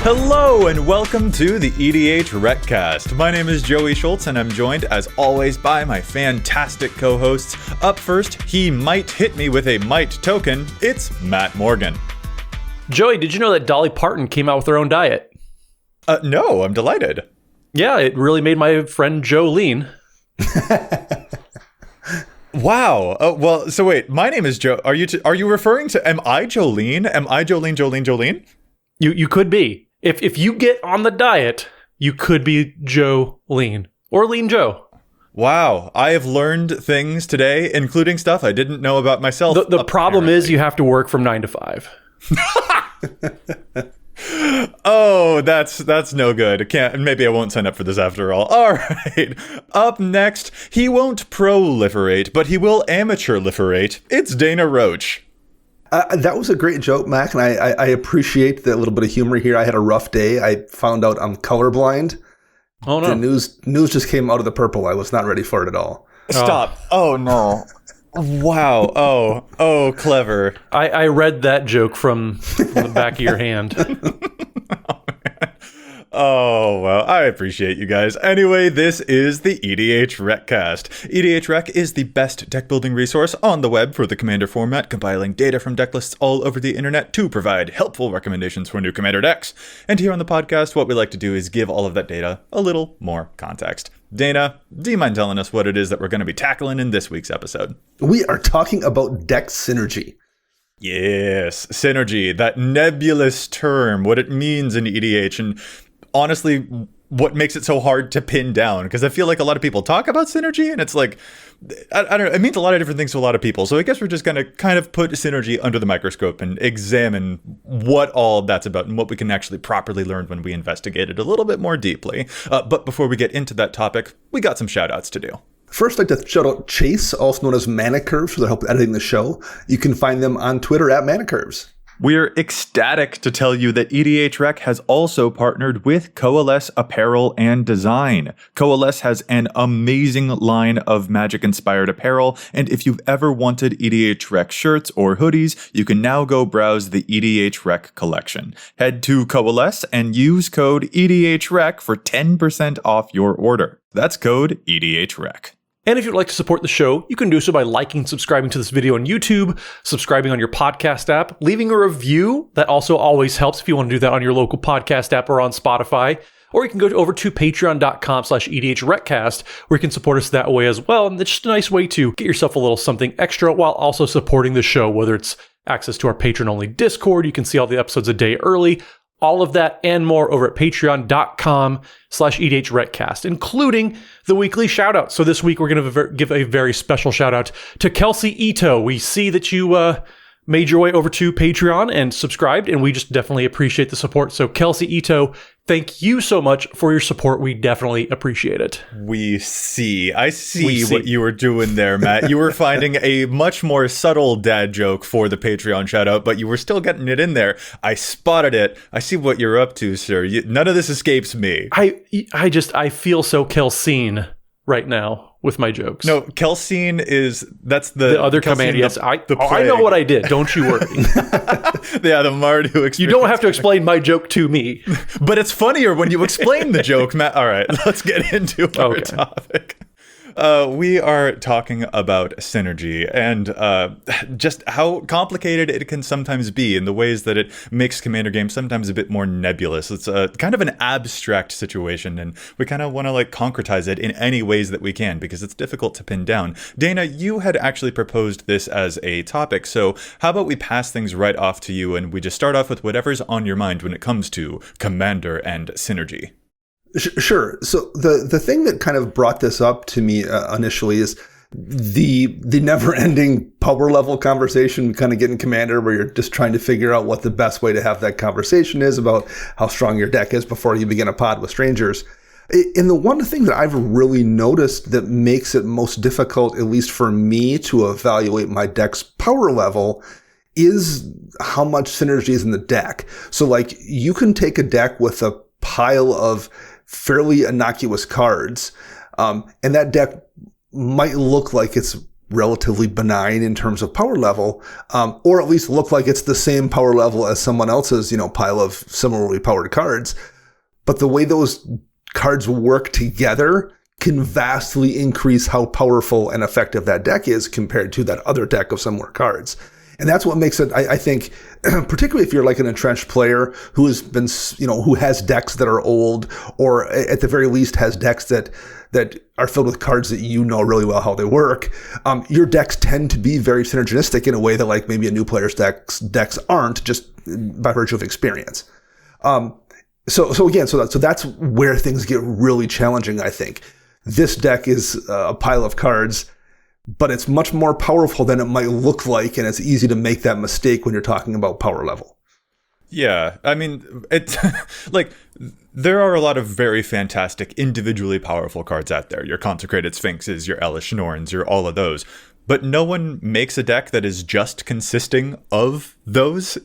Hello and welcome to the EDHRECast. My name is Joey Schultz and I'm joined as always by my fantastic co-hosts. Up first, he might hit me with a might token. It's Matt Morgan. Joey, did you know that Dolly Parton came out with her own diet? No, I'm delighted. Yeah, it really made my friend Joe lean. Wow. Oh, well, so wait, my name is Joe. Are you referring to, am I Jolene? Am I Jolene? You could be. If you get on the diet, you could be Joe Lean. Or Lean Joe. Wow. I have learned things today, including stuff I didn't know about myself. The problem is you have to work from 9 to 5. Oh, that's no good. Maybe I won't sign up for this after all. All right. Up next, he won't proliferate, but he will amateurliferate. It's Dana Roach. That was a great joke, Mac, and I appreciate the little bit of humor here. I had a rough day. I found out I'm colorblind. Oh, no. The news just came out of the purple. I was not ready for it at all. Stop. Oh, no. Wow. Oh, clever. I read that joke from the back of your hand. Oh, well, I appreciate you guys. Anyway, this is the EDHRECast. EDHREC is the best deck building resource on the web for the Commander format, compiling data from deck lists all over the internet to provide helpful recommendations for new Commander decks. And here on the podcast, what we like to do is give all of that data a little more context. Dana, do you mind telling us what it is that we're going to be tackling in this week's episode? We are talking about deck synergy. Yes, synergy, that nebulous term, what it means in EDH, and honestly, what makes it so hard to pin down? Because I feel like a lot of people talk about synergy, and it's like, I don't know, it means a lot of different things to a lot of people. So I guess we're just going to kind of put synergy under the microscope and examine what all that's about and what we can actually properly learn when we investigate it a little bit more deeply. But before we get into that topic, we got some shout outs to do. First, I'd like to shout out Chase, also known as Mana Curves, for their help editing the show. You can find them on Twitter at Mana Curves. We're ecstatic to tell you that EDHREC has also partnered with Coalesce Apparel and Design. Coalesce has an amazing line of Magic-inspired apparel, and if you've ever wanted EDHREC shirts or hoodies, you can now go browse the EDHREC collection. Head to Coalesce and use code EDHREC for 10% off your order. That's code EDHREC. And if you'd like to support the show, you can do so by liking and subscribing to this video on YouTube, subscribing on your podcast app, leaving a review. That also always helps if you want to do that on your local podcast app or on Spotify. Or you can go over to patreon.com/EDHRECast, where you can support us that way as well. And it's just a nice way to get yourself a little something extra while also supporting the show, whether it's access to our patron-only Discord. You can see all the episodes a day early. All of that and more over at patreon.com/EDHRECast, including the weekly shout out. So this week, we're going to give a very special shout out to Kelsey Ito. We see that you made your way over to Patreon and subscribed, and we just definitely appreciate the support. So Kelsey Ito, thank you so much for your support. We definitely appreciate it. I see what you were doing there, Matt. You were finding a much more subtle dad joke for the Patreon shout out, but you were still getting it in there. I spotted it. I see what you're up to, sir. None of this escapes me. I feel so Kelseen right now with my jokes. No, Kelseen that's the other command. Yes, I know what I did. Don't you worry. Yeah, the Mardu experience. You don't have to explain my joke to me. But it's funnier when you explain the joke, Matt. All right, let's get into our topic. We are talking about synergy and just how complicated it can sometimes be in the ways that it makes Commander games sometimes a bit more nebulous. It's kind of an abstract situation, and we kind of want to concretize it in any ways that we can because it's difficult to pin down. Dana, you had actually proposed this as a topic, so how about we pass things right off to you and we just start off with whatever's on your mind when it comes to Commander and synergy. Sure. So the thing that kind of brought this up to me initially is the never-ending power level conversation we kind of get in Commander, where you're just trying to figure out what the best way to have that conversation is about how strong your deck is before you begin a pod with strangers. And the one thing that I've really noticed that makes it most difficult, at least for me, to evaluate my deck's power level is how much synergy is in the deck. So you can take a deck with a pile of fairly innocuous cards, and that deck might look like it's relatively benign in terms of power level, or at least look like it's the same power level as someone else's, pile of similarly powered cards. But the way those cards work together can vastly increase how powerful and effective that deck is compared to that other deck of similar cards. And that's what makes it, I think, particularly if you're like an entrenched player who has been, who has decks that are old, or at the very least has decks that are filled with cards that really well how they work. Your decks tend to be very synergistic in a way that like maybe a new player's decks aren't, just by virtue of experience. So that's where things get really challenging, I think. This deck is a pile of cards, but it's much more powerful than it might look like, and it's easy to make that mistake when you're talking about power level. Yeah, I mean, it's like there are a lot of very fantastic, individually powerful cards out there. Your Consecrated Sphinxes, your Elish Norns, your all of those. But no one makes a deck that is just consisting of those,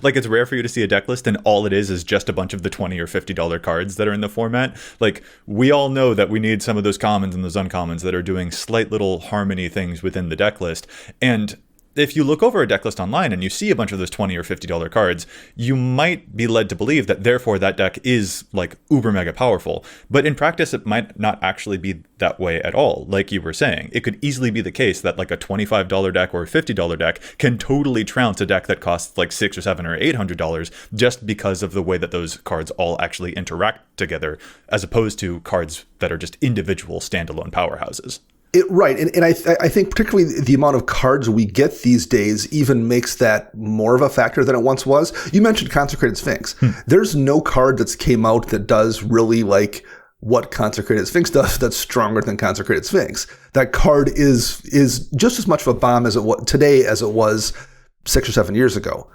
Like, it's rare for you to see a deck list and all it is just a bunch of the $20 or $50 cards that are in the format. Like, we all know that we need some of those commons and those uncommons that are doing slight little harmony things within the deck list. And if you look over a deck list online and you see a bunch of those $20 or $50 cards, you might be led to believe that therefore that deck is like uber mega powerful. But in practice, it might not actually be that way at all. Like you were saying, it could easily be the case that like a $25 deck or a $50 deck can totally trounce a deck that costs like $600 or $700 or $800 just because of the way that those cards all actually interact together, as opposed to cards that are just individual standalone powerhouses. Right. And I think particularly the amount of cards we get these days even makes that more of a factor than it once was. You mentioned Consecrated Sphinx. There's no card that's came out that does really like what Consecrated Sphinx does that's stronger than Consecrated Sphinx. That card is just as much of a bomb as it was today as it was 6 or 7 years ago.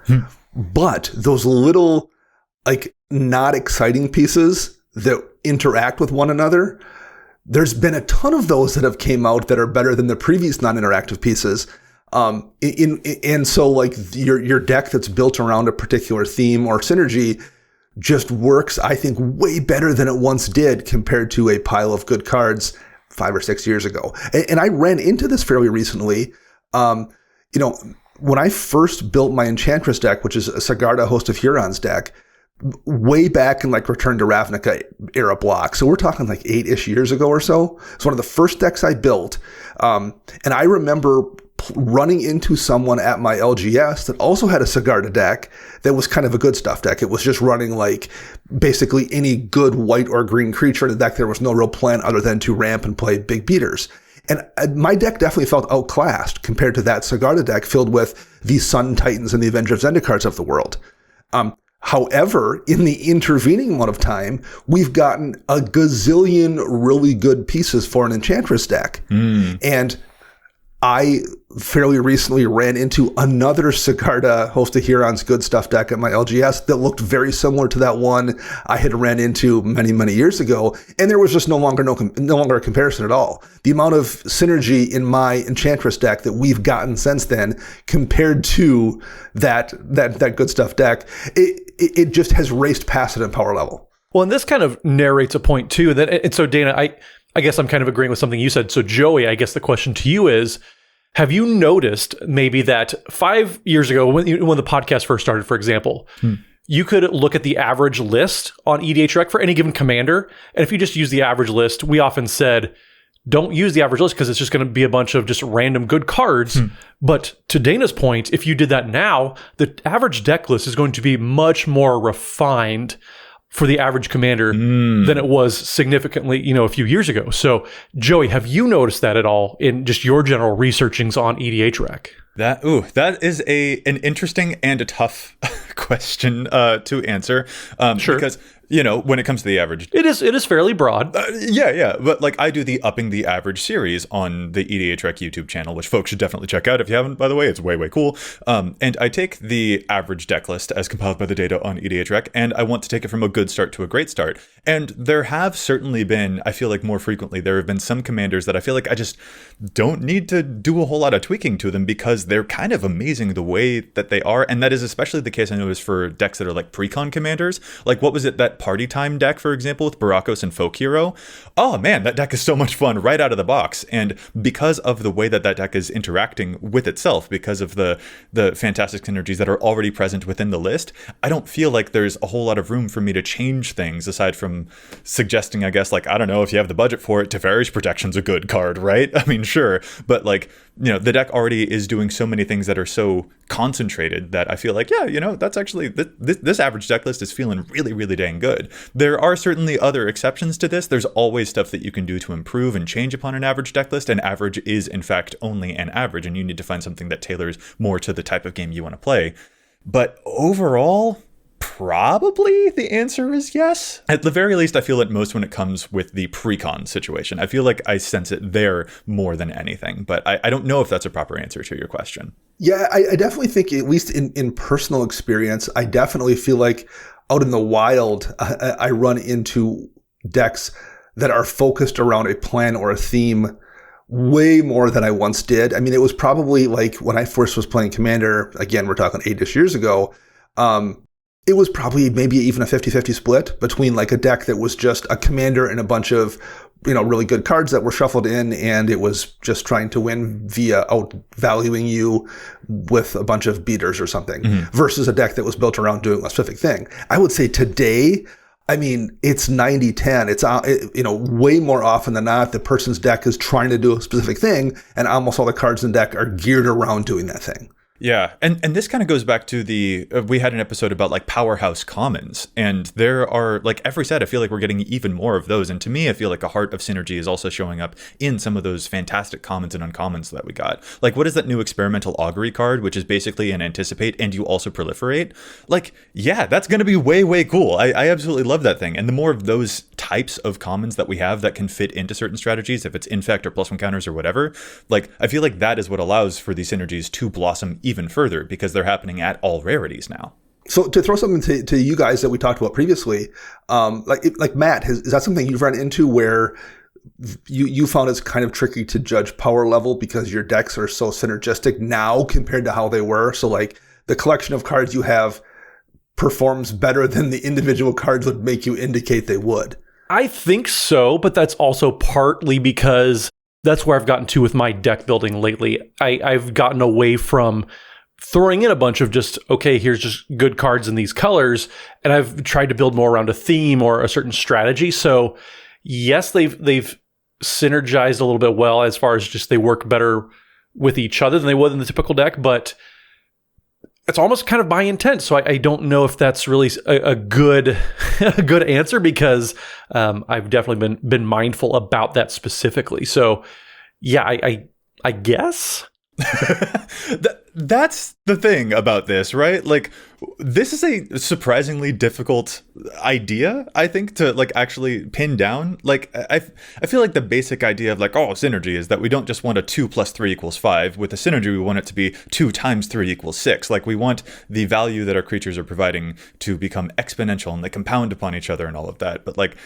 But those little like not exciting pieces that interact with one another, there's been a ton of those that have came out that are better than the previous non-interactive pieces. And so like your deck that's built around a particular theme or synergy just works, I think, way better than it once did compared to a pile of good cards 5 or 6 years ago. And I ran into this fairly recently. When I first built my Enchantress deck, which is a Sigarda Host of Hurons deck, way back in like Return to Ravnica era block. So we're talking like 8-ish years ago or so. It's one of the first decks I built. And I remember running into someone at my LGS that also had a Sigarda deck that was kind of a Goodstuff deck. It was just running like basically any good white or green creature in the deck. There was no real plan other than to ramp and play big beaters. And my deck definitely felt outclassed compared to that Sigarda deck filled with the Sun Titans and the Avenger of Zendikars of the world. However, in the intervening amount of time, we've gotten a gazillion really good pieces for an Enchantress deck. And I fairly recently ran into another Sigarda Host of Hurons Goodstuff deck at my LGS that looked very similar to that one I had ran into many, many years ago. And there was just no longer a comparison at all. The amount of synergy in my Enchantress deck that we've gotten since then compared to that Goodstuff deck, it just has raced past it in power level. Well, and this kind of narrates a point too and so Dana, I guess I'm kind of agreeing with something you said. So Joey, I guess the question to you is, have you noticed maybe that 5 years ago when the podcast first started, for example, you could look at the average list on EDHREC for any given commander. And if you just use the average list, we often said, don't use the average list because it's just going to be a bunch of just random good cards. But to Dana's point, if you did that now, the average deck list is going to be much more refined for the average commander than it was significantly, a few years ago. So, Joey, have you noticed that at all in just your general researchings on EDHREC? That is an interesting and a tough question to answer. Sure. Because when it comes to the average, it is fairly broad. Yeah. But like I do the Upping the Average series on the EDHREC YouTube channel, which folks should definitely check out if you haven't, by the way. It's way, way cool. And I take the average deck list as compiled by the data on EDHREC, and I want to take it from a good start to a great start. And there have certainly been, I feel like more frequently, there have been some commanders that I feel like I just don't need to do a whole lot of tweaking to them because they're kind of amazing the way that they are. And that is especially the case I noticed for decks that are like precon commanders. Like what was it that that Party Time deck, for example, with Barakos and Folk Hero, oh man, that deck is so much fun right out of the box. And because of the way that deck is interacting with itself, because of the fantastic synergies that are already present within the list, I don't feel like there's a whole lot of room for me to change things, aside from suggesting, I guess, like, I don't know, if you have the budget for it, Teferi's Protection's a good card, right? I mean, sure, but like, you know, the deck already is doing so many things that are so concentrated that I feel like, yeah, you know, that's actually, this average deck list is feeling really, really dang good. There are certainly other exceptions to this. There's always stuff that you can do to improve and change upon an average deck list, and average is, in fact, only an average, and you need to find something that tailors more to the type of game you want to play. But overall, probably the answer is yes. At the very least, I feel it most when it comes with the pre-con situation. I feel like I sense it there more than anything, but I don't know if that's a proper answer to your question. Yeah, I definitely think, at least in personal experience, I definitely feel like out in the wild, I run into decks that are focused around a plan or a theme way more than I once did. I mean, it was probably like when I first was playing Commander, again, we're talking 8-ish years ago, it was probably maybe even a 50-50 split between like a deck that was just a commander and a bunch of, you know, really good cards that were shuffled in, and it was just trying to win via outvaluing you with a bunch of beaters or something, versus a deck that was built around doing a specific thing. I would say today, I mean, it's 90-10. It's, you know, way more often than not, the person's deck is trying to do a specific thing, and almost all the cards in the deck are geared around doing that thing. Yeah, and this kind of goes back to we had an episode about like powerhouse commons, and there are like every set, I feel like we're getting even more of those, and to me I feel like a heart of synergy is also showing up in some of those fantastic commons and uncommons that we got. Like, what is that new experimental augury card, which is basically an anticipate and you also proliferate? Like, yeah, that's going to be way cool. I absolutely love that thing, and the more of those types of commons that we have that can fit into certain strategies, if it's infect or +1 counters or whatever, like I feel like that is what allows for these synergies to blossom even further, because they're happening at all rarities now. So to throw something to you guys that we talked about previously, like Matt, is that something you've run into where you found it's kind of tricky to judge power level because your decks are so synergistic now compared to how they were? So like the collection of cards you have performs better than the individual cards would make you indicate they would. I think so, but that's also partly because that's where I've gotten to with my deck building lately. I've gotten away from throwing in a bunch of just, okay, here's just good cards in these colors, and I've tried to build more around a theme or a certain strategy. So yes, they've synergized a little bit well as far as just they work better with each other than they would in the typical deck, but it's almost kind of by intent. So I don't know if that's really a good a good answer, because I've definitely been mindful about that specifically. So yeah, I guess. That's the thing about this, right? Like, this is a surprisingly difficult idea, I think, to like actually pin down. Like, I feel like the basic idea of like, oh, synergy is that we don't just want a 2 + 3 = 5. With a synergy, we want it to be 2 × 3 = 6. Like, we want the value that our creatures are providing to become exponential, and they compound upon each other and all of that. But like,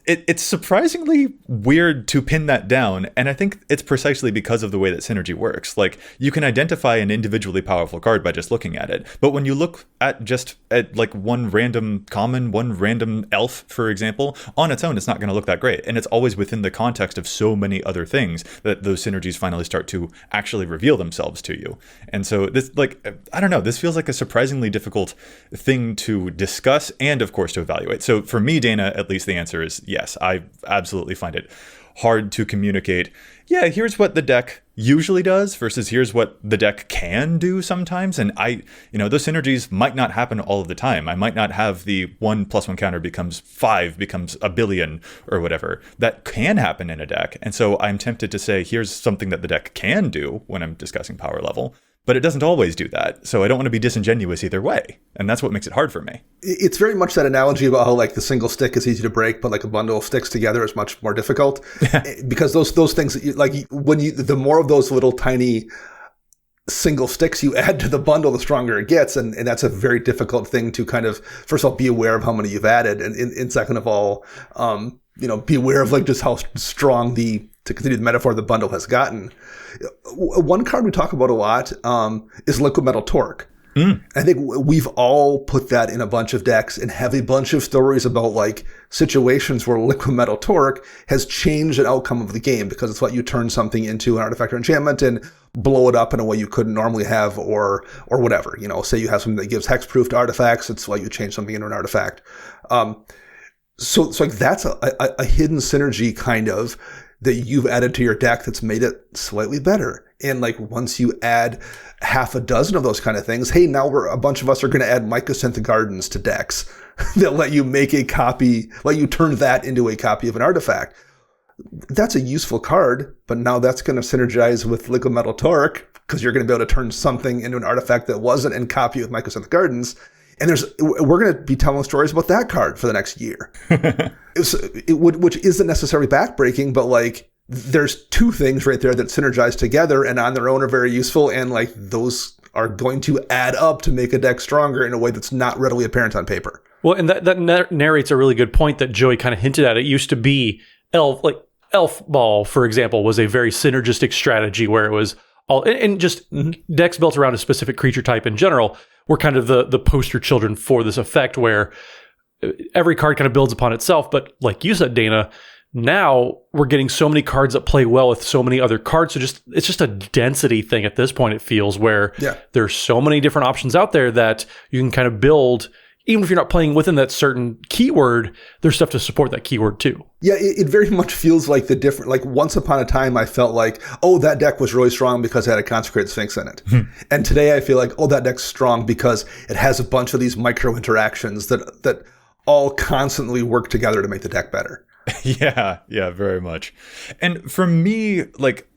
it's surprisingly weird to pin that down, and I think it's precisely because of the way that synergy works. Like, you can identify an individually powerful card by just looking at it, but when you look at like one random common, one random elf, for example, on its own, it's not going to look that great, and it's always within the context of so many other things that those synergies finally start to actually reveal themselves to you. And so this, like, I don't know, this feels like a surprisingly difficult thing to discuss and, of course, to evaluate. So for me, Dana, at least the answer is yes. I absolutely find it hard to communicate, yeah, here's what the deck usually does versus here's what the deck can do sometimes. And those synergies might not happen all of the time. I might not have the 1 + 1 counter becomes 5, becomes a billion or whatever. That can happen in a deck. And so I'm tempted to say, here's something that the deck can do when I'm discussing power level. But it doesn't always do that. So I don't want to be disingenuous either way. And that's what makes it hard for me. It's very much that analogy about how like the single stick is easy to break, but like a bundle of sticks together is much more difficult. Because those things, like the more of those little tiny single sticks you add to the bundle, the stronger it gets. And that's a very difficult thing to kind of, first of all, be aware of how many you've added. And second of all, be aware of like just how strong to continue the metaphor, the bundle has gotten. One card we talk about a lot is Liquid Metal Torque. I think we've all put that in a bunch of decks and have a bunch of stories about like situations where liquid metal torque has changed an outcome of the game because it's let you turn something into an artifact or enchantment and blow it up in a way you couldn't normally have or whatever. You know, say you have something that gives hexproof to artifacts, it's let you change something into an artifact. So like that's a hidden synergy kind of that you've added to your deck that's made it slightly better. And like once you add half a dozen of those kind of things, hey, now a bunch of us are going to add Mycosynth Gardens to decks that let you make a copy, let you turn that into a copy of an artifact. That's a useful card, but now that's going to synergize with Liquid Metal Torque because you're going to be able to turn something into an artifact that wasn't and copy with Mycosynth Gardens. And we're going to be telling stories about that card for the next year, which isn't necessarily backbreaking, but like there's two things right there that synergize together and on their own are very useful. And like those are going to add up to make a deck stronger in a way that's not readily apparent on paper. Well, and that narrates a really good point that Joey kind of hinted at. It used to be Elf Ball, for example, was a very synergistic strategy where it was all, and just decks built around a specific creature type in general were kind of the poster children for this effect where every card kind of builds upon itself. But like you said, Dana, now we're getting so many cards that play well with so many other cards. So it's just a density thing at this point, it feels, where there's so many different options out there that you can kind of build. Even if you're not playing within that certain keyword, there's stuff to support that keyword too. Yeah, it very much feels like the different, like once upon a time, I felt like, oh, that deck was really strong because it had a Consecrated Sphinx in it. And today I feel like, oh, that deck's strong because it has a bunch of these micro interactions that all constantly work together to make the deck better. Yeah, very much. And for me, like,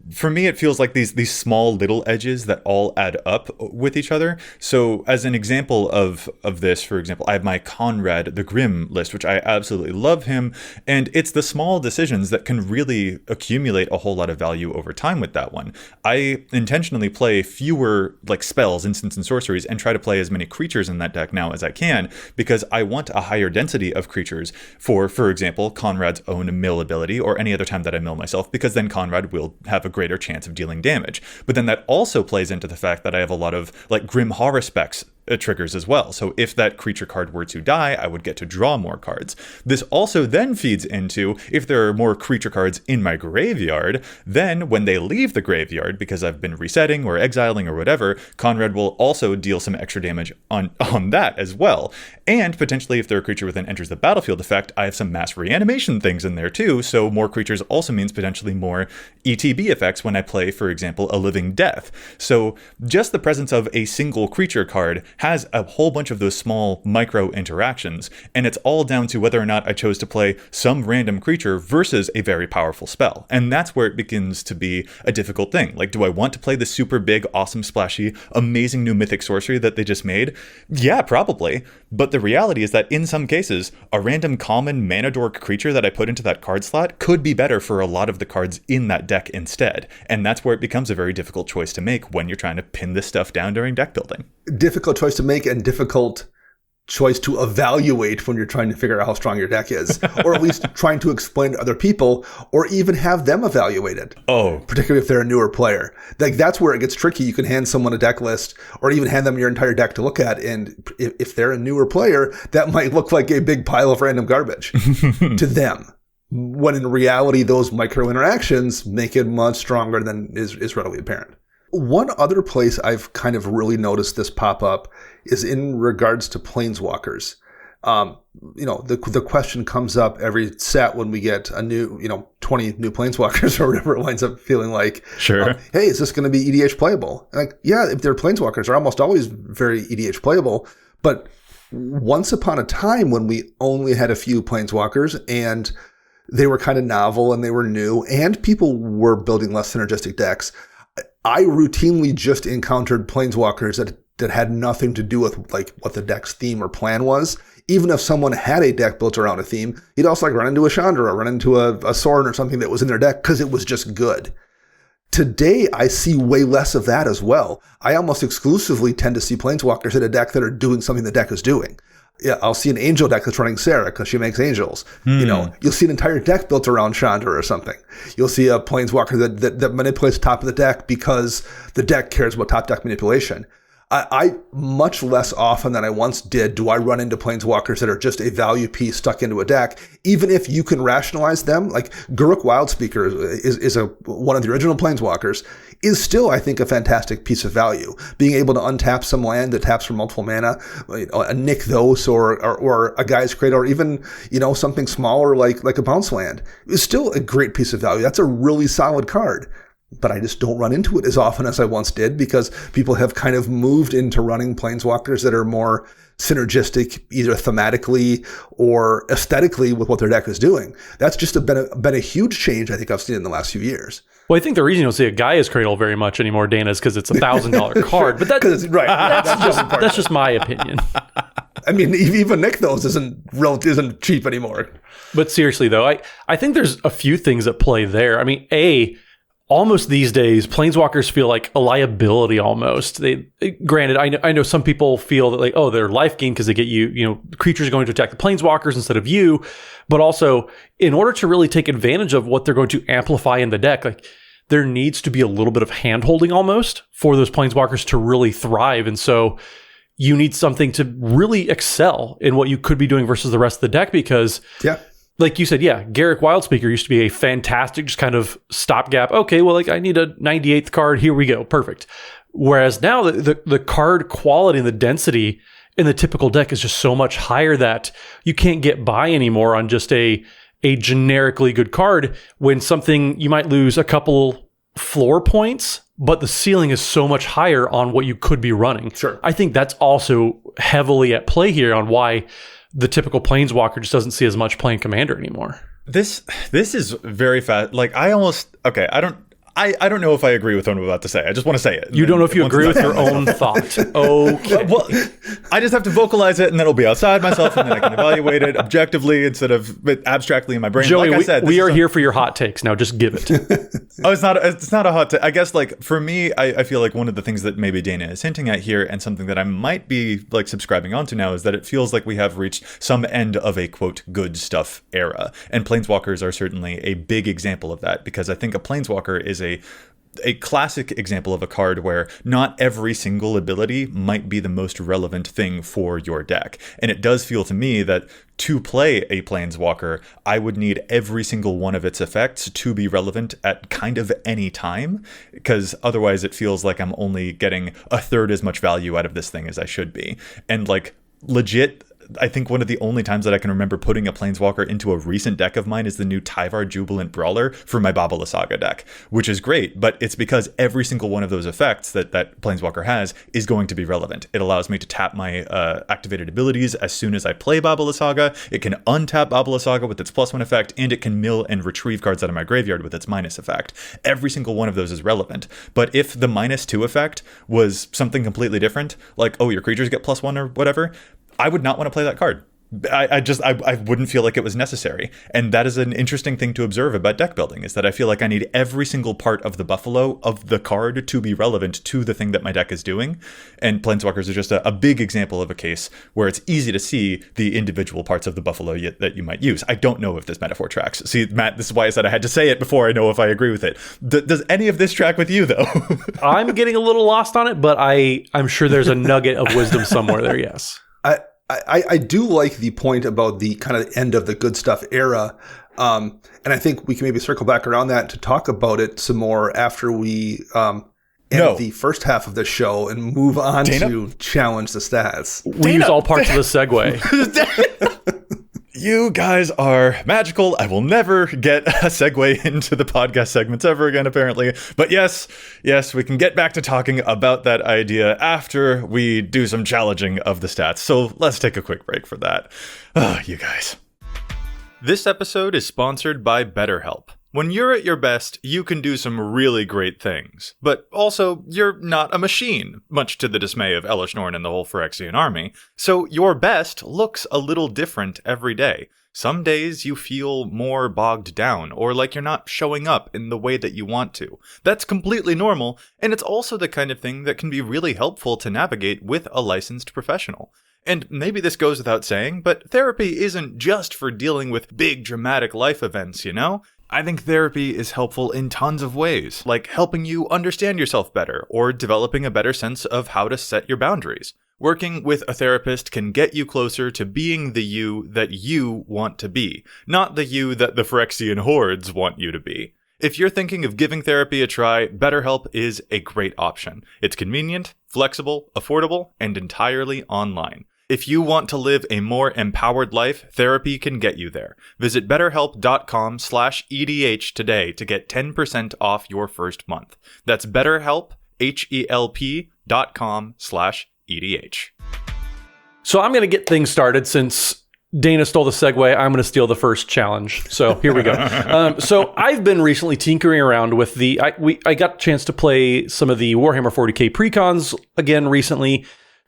for me it feels like these small little edges that all add up with each other. So as an example of this, for example, I have my Conrad the Grim list, which I absolutely love him, and it's the small decisions that can really accumulate a whole lot of value over time with that one. I intentionally play fewer like spells, instants, and sorceries and try to play as many creatures in that deck now as I can because I want a higher density of creatures for example, Conrad's own mill ability or any other time that I mill myself, because then Conrad will have a greater chance of dealing damage. But then that also plays into the fact that I have a lot of like Grim Horror specs triggers as well. So if that creature card were to die, I would get to draw more cards. This also then feeds into if there are more creature cards in my graveyard, then when they leave the graveyard, because I've been resetting or exiling or whatever, Conrad will also deal some extra damage on that as well. And potentially if their creature within enters the battlefield effect, I have some mass reanimation things in there too. So more creatures also means potentially more ETB effects when I play, for example, a Living Death. So just the presence of a single creature card has a whole bunch of those small micro interactions, and it's all down to whether or not I chose to play some random creature versus a very powerful spell. And that's where it begins to be a difficult thing. Like, do I want to play the super big, awesome, splashy, amazing new mythic sorcery that they just made? Yeah, probably. But the reality is that in some cases, a random common mana dork creature that I put into that card slot could be better for a lot of the cards in that deck instead. And that's where it becomes a very difficult choice to make when you're trying to pin this stuff down during deck building. Difficult choice to make and difficult choice to evaluate when you're trying to figure out how strong your deck is, or at least trying to explain to other people, or even have them evaluate it. Oh, particularly if they're a newer player. Like that's where it gets tricky. You can hand someone a deck list, or even hand them your entire deck to look at, and if they're a newer player, that might look like a big pile of random garbage to them. When in reality, those micro interactions make it much stronger than is readily apparent. One other place I've kind of really noticed this pop up is in regards to planeswalkers. The question comes up every set when we get a new, 20 new planeswalkers or whatever it winds up feeling like. Sure. Hey, is this going to be EDH playable? Like, yeah, if they're planeswalkers, they're almost always very EDH playable. But once upon a time when we only had a few planeswalkers and they were kind of novel and they were new and people were building less synergistic decks, I routinely just encountered planeswalkers that had nothing to do with like what the deck's theme or plan was. Even if someone had a deck built around a theme, you'd also like run into a Chandra or run into a Sorin or something that was in their deck because it was just good. Today, I see way less of that as well. I almost exclusively tend to see planeswalkers in a deck that are doing something the deck is doing. Yeah, I'll see an angel deck that's running Sarah because she makes angels. You know, you'll see an entire deck built around Chandra or something. You'll see a planeswalker that manipulates top of the deck because the deck cares about top deck manipulation. I much less often than I once did do I run into planeswalkers that are just a value piece stuck into a deck, even if you can rationalize them. Like Guruk Wildspeaker is one of the original planeswalkers, is still, I think, a fantastic piece of value. Being able to untap some land that taps for multiple mana, a Nykthos or a Guy's Cradle, or even, you know, something smaller like a bounce land is still a great piece of value. That's a really solid card. But I just don't run into it as often as I once did because people have kind of moved into running planeswalkers that are more synergistic, either thematically or aesthetically with what their deck is doing. That's just been a huge change I think I've seen in the last few years. Well, I think the reason you don't see a Gaia's Cradle very much anymore, Dana, is because it's $1,000 card. But that's just my opinion. I mean, even Nykthos isn't cheap anymore. But seriously, though, I think there's a few things at play there. I mean, almost these days, planeswalkers feel like a liability almost. Granted, I know some people feel that like, oh, they're life gain because they get creatures going to attack the planeswalkers instead of you. But also, in order to really take advantage of what they're going to amplify in the deck, like there needs to be a little bit of hand-holding almost for those planeswalkers to really thrive. And so you need something to really excel in what you could be doing versus the rest of the deck because... Yeah. Like you said, yeah, Garruk Wildspeaker used to be a fantastic just kind of stopgap. Okay, well, like I need a 98th card. Here we go. Perfect. Whereas now the card quality and the density in the typical deck is just so much higher that you can't get by anymore on just a generically good card when something you might lose a couple floor points, but the ceiling is so much higher on what you could be running. Sure. I think that's also heavily at play here on why the typical planeswalker just doesn't see as much playing Commander anymore. This is very fast. Like I don't know if I agree with what I'm about to say. I just want to say it. You don't know if you agree with your own thought. Okay. Well, I just have to vocalize it, and then it'll be outside myself, and then I can evaluate it objectively instead of abstractly in my brain. Joey, like I said, we are here for your hot takes. Now just give it. Oh, it's not a hot take. I guess like for me, I feel like one of the things that maybe Dana is hinting at here, and something that I might be like subscribing onto now, is that it feels like we have reached some end of a quote good stuff era, and planeswalkers are certainly a big example of that because I think a planeswalker is a classic example of a card where not every single ability might be the most relevant thing for your deck. And it does feel to me that to play a planeswalker, I would need every single one of its effects to be relevant at kind of any time, because otherwise it feels like I'm only getting a third as much value out of this thing as I should be. And like legit, I think one of the only times that I can remember putting a planeswalker into a recent deck of mine is the new Tyvar Jubilant Brawler for my Babala Saga deck, which is great, but it's because every single one of those effects that planeswalker has is going to be relevant. It allows me to tap my activated abilities as soon as I play Babala Saga. It can untap Babala Saga with its +1 effect, and it can mill and retrieve cards out of my graveyard with its minus effect. Every single one of those is relevant. But if the -2 effect was something completely different, like, oh, your creatures get +1 or whatever, I would not want to play that card. I wouldn't feel like it was necessary. And that is an interesting thing to observe about deck building, is that I feel like I need every single part of the buffalo of the card to be relevant to the thing that my deck is doing. And planeswalkers are just a big example of a case where it's easy to see the individual parts of the buffalo that you might use. I don't know if this metaphor tracks. See, Matt, this is why I said I had to say it before I know if I agree with it. Does any of this track with you, though? I'm getting a little lost on it, but I'm sure there's a nugget of wisdom somewhere there, yes. I do like the point about the kind of end of the good stuff era. And I think we can maybe circle back around that to talk about it some more after we end the first half of the show and move on to challenge the stats. We use all parts of the segue. You guys are magical. I will never get a segue into the podcast segments ever again, apparently. But yes, we can get back to talking about that idea after we do some challenging of the stats. So let's take a quick break for that. You guys. This episode is sponsored by BetterHelp. When you're at your best, you can do some really great things. But also, you're not a machine, much to the dismay of Elish Norn and the whole Phyrexian army. So your best looks a little different every day. Some days you feel more bogged down, or like you're not showing up in the way that you want to. That's completely normal, and it's also the kind of thing that can be really helpful to navigate with a licensed professional. And maybe this goes without saying, but therapy isn't just for dealing with big dramatic life events, you know? I think therapy is helpful in tons of ways, like helping you understand yourself better or developing a better sense of how to set your boundaries. Working with a therapist can get you closer to being the you that you want to be, not the you that the Phyrexian hordes want you to be. If you're thinking of giving therapy a try, BetterHelp is a great option. It's convenient, flexible, affordable, and entirely online. If you want to live a more empowered life, therapy can get you there. Visit betterhelp.com/EDH today to get 10% off your first month. That's BetterHelp, HELP.com/EDH. So I'm going to get things started since Dana stole the segue. I'm going to steal the first challenge. So here we go. So I've been recently tinkering around with I got a chance to play some of the Warhammer 40k precons again recently.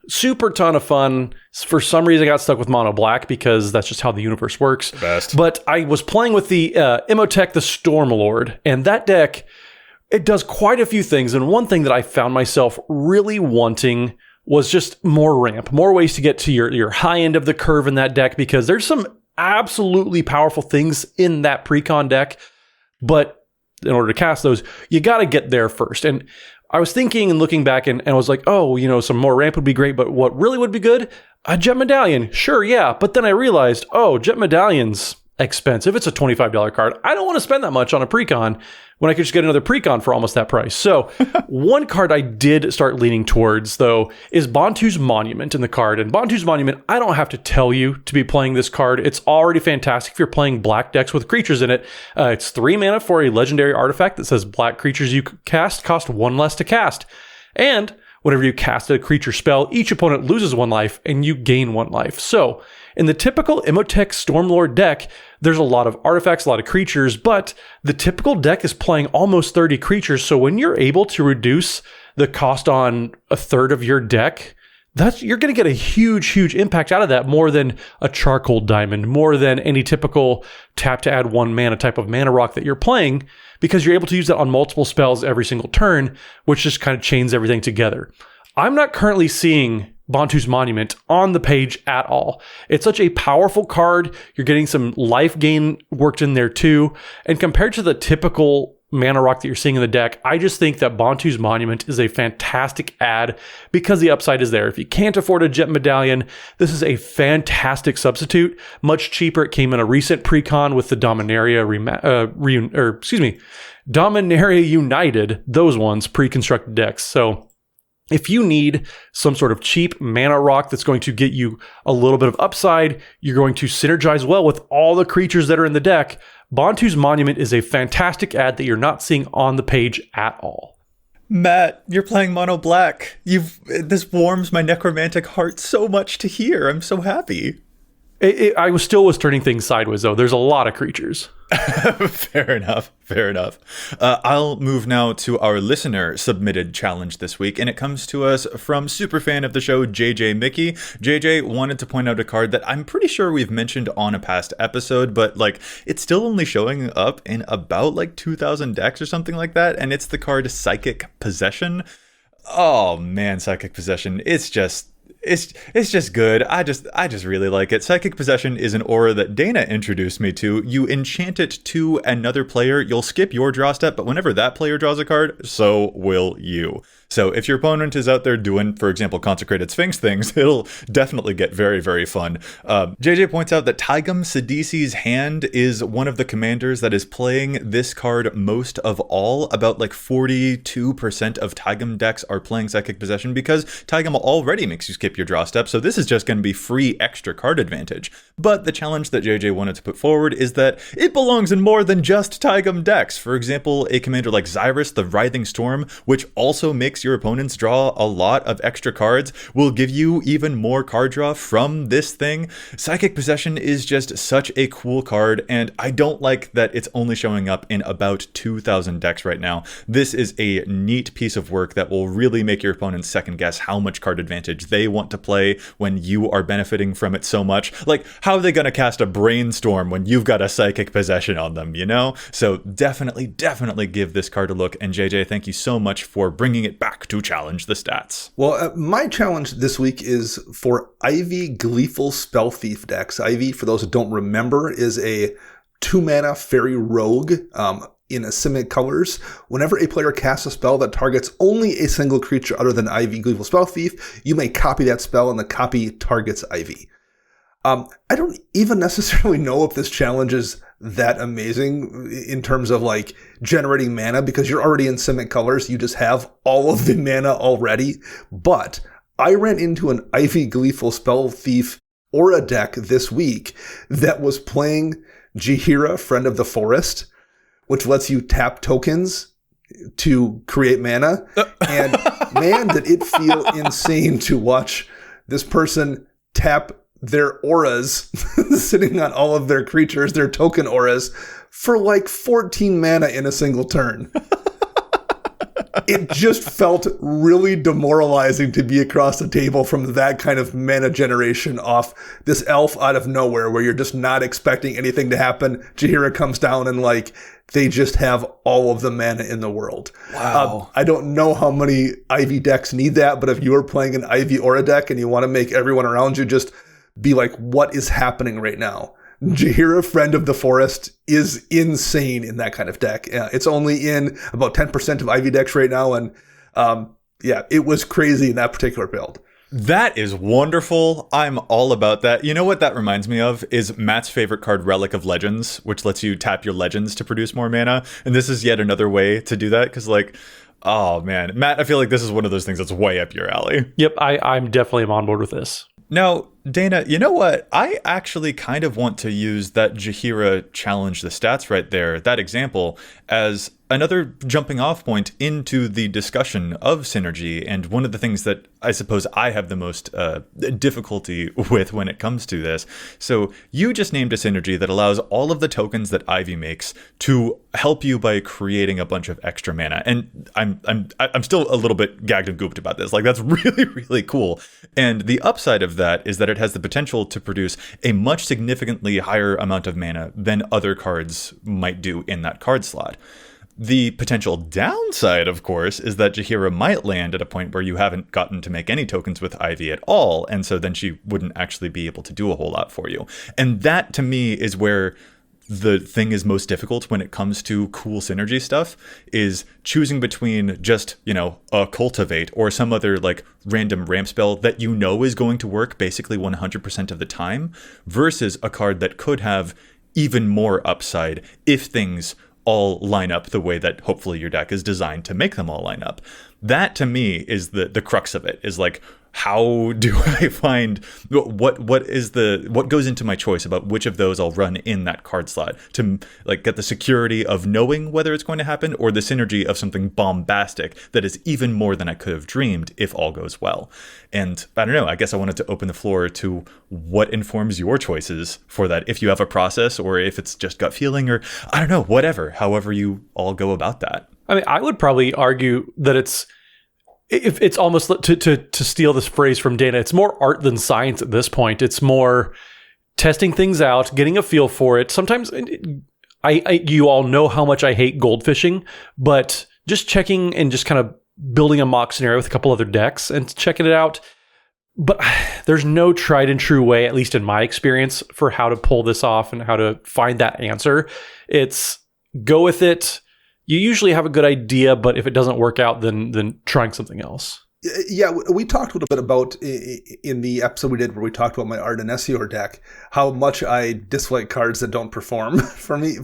Super ton of fun. For some reason, I got stuck with mono black because that's just how the universe works. Best. But I was playing with the Imhotep the Stormlord, and that deck, it does quite a few things. And one thing that I found myself really wanting was just more ramp, more ways to get to your high end of the curve in that deck, because there's some absolutely powerful things in that precon deck. But in order to cast those, you got to get there first. And I was thinking and looking back and I was like, oh, some more ramp would be great, but what really would be good? A Jet Medallion. Sure, yeah. But then I realized, Jet Medallion's expensive. It's a $25 card. I don't want to spend that much on a precon when I could just get another precon for almost that price. So one card I did start leaning towards, though, is Bontu's Monument in the card. And Bontu's Monument, I don't have to tell you to be playing this card. It's already fantastic if you're playing black decks with creatures in it. It's 3 mana for a legendary artifact that says black creatures you cast cost 1 less to cast. And whenever you cast a creature spell, each opponent loses 1 life and you gain 1 life. So in the typical Imhotep Stormlord deck, there's a lot of artifacts, a lot of creatures, but the typical deck is playing almost 30 creatures. So when you're able to reduce the cost on a third of your deck, you're going to get a huge impact out of that, more than a charcoal diamond, more than any typical tap to add 1 mana type of mana rock that you're playing, because you're able to use that on multiple spells every single turn, which just kind of chains everything together. I'm not currently seeing Bontu's Monument on the page at all. It's such a powerful card. You're getting some life gain worked in there too. And compared to the typical mana rock that you're seeing in the deck, I just think that Bontu's Monument is a fantastic add because the upside is there. If you can't afford a Jet Medallion, this is a fantastic substitute. Much cheaper. It came in a recent precon with the Dominaria Dominaria United, those ones, pre-constructed decks. So if you need some sort of cheap mana rock that's going to get you a little bit of upside, you're going to synergize well with all the creatures that are in the deck, Bontu's Monument is a fantastic ad that you're not seeing on the page at all. Matt, you're playing mono black. This warms my necromantic heart so much to hear. I'm so happy. I was turning things sideways, though. There's a lot of creatures. Fair enough. I'll move now to our listener submitted challenge this week, and it comes to us from superfan of the show, JJ Mickey. JJ wanted to point out a card that I'm pretty sure we've mentioned on a past episode, but it's still only showing up in about 2,000 decks or something like that, and it's the card Psychic Possession. Oh man, Psychic Possession. It's just good. I just really like it. Psychic Possession is an aura that Dana introduced me to. You enchant it to another player. You'll skip your draw step, but whenever that player draws a card, so will you. So if your opponent is out there doing, for example, Consecrated Sphinx things, it'll definitely get very, very fun. JJ points out that Taigam Sidisi's hand is one of the commanders that is playing this card most of all. About 42% of Taigam decks are playing Psychic Possession because Taigam already makes you skip your draw step, so this is just going to be free extra card advantage. But the challenge that JJ wanted to put forward is that it belongs in more than just Taigam decks. For example, a commander like Xyrus, the Writhing Storm, which also makes your opponents draw a lot of extra cards, will give you even more card draw from this thing. Psychic Possession is just such a cool card, and I don't like that it's only showing up in about 2,000 decks right now. This is a neat piece of work that will really make your opponents second guess how much card advantage they want want to play when you are benefiting from it so much. Like, how are they going to cast a Brainstorm when you've got a Psychic Possession on them, you know? So definitely give this card a look. And JJ, thank you so much for bringing it back to challenge the stats. Well, my challenge this week is for Ivy Gleeful Spell Thief decks. Ivy, for those that don't remember, is a 2-mana fairy rogue in Simic colors. Whenever a player casts a spell that targets only a single creature other than Ivy Gleeful Spell Thief, you may copy that spell and the copy targets Ivy. I don't even necessarily know if this challenge is that amazing in terms of like generating mana, because you're already in Simic colors. You just have all of the mana already. But I ran into an Ivy Gleeful Spell Thief Aura deck this week that was playing Jaheira, Friend of the Forest, which lets you tap tokens to create mana. And man, did it feel insane to watch this person tap their auras sitting on all of their creatures, their token auras, for like 14 mana in a single turn. It just felt really demoralizing to be across the table from that kind of mana generation off this elf out of nowhere, where you're just not expecting anything to happen. Jaheira comes down and like they just have all of the mana in the world. Wow. I don't know how many Ivy decks need that, but if you are playing an Ivy Aura deck and you want to make everyone around you just be like, what is happening right now? Jaheira, Friend of the Forest, is insane in that kind of deck. It's only in about 10% of Ivy decks right now, and it was crazy in that particular build. That is wonderful. I'm all about that. You know what that reminds me of is Matt's favorite card, Relic of Legends, which lets you tap your legends to produce more mana. And this is yet another way to do that, because like, oh man, Matt, I feel like this is one of those things that's way up your alley. Yep, I'm definitely on board with this. Now, Dana, you know what? I actually kind of want to use that Jaheira challenge the stats right there, that example, as another jumping off point into the discussion of synergy. And one of the things that I suppose I have the most difficulty with when it comes to this. So you just named a synergy that allows all of the tokens that Ivy makes to help you by creating a bunch of extra mana. And I'm still a little bit gagged and gooped about this. Like, that's really, really cool. And the upside of that is that it has the potential to produce a much significantly higher amount of mana than other cards might do in that card slot. The potential downside, of course, is that Jaheira might land at a point where you haven't gotten to make any tokens with Ivy at all, and so then she wouldn't actually be able to do a whole lot for you. And that, to me, is where the thing is most difficult when it comes to cool synergy stuff, is choosing between just, you know, a Cultivate or some other like random ramp spell that you know is going to work basically 100% of the time, versus a card that could have even more upside if things all line up the way that hopefully your deck is designed to make them all line up. That, to me, is the crux of it, is like, how do I find what goes into my choice about which of those I'll run in that card slot to like get the security of knowing whether it's going to happen, or the synergy of something bombastic that is even more than I could have dreamed if all goes well. And I don't know, I guess I wanted to open the floor to what informs your choices for that, if you have a process or if it's just gut feeling, or I don't know, however you all go about that. I mean, I would probably argue that it's almost, to steal this phrase from Dana, it's more art than science at this point. It's more testing things out, getting a feel for it. Sometimes you all know how much I hate gold fishing, but just checking and just kind of building a mock scenario with a couple other decks and checking it out. But there's no tried and true way, at least in my experience, for how to pull this off and how to find that answer. It's go with it. You usually have a good idea, but if it doesn't work out, then trying something else. Yeah, we talked a little bit about, in the episode we did where we talked about my Arden Essior deck, how much I dislike cards that don't perform for me.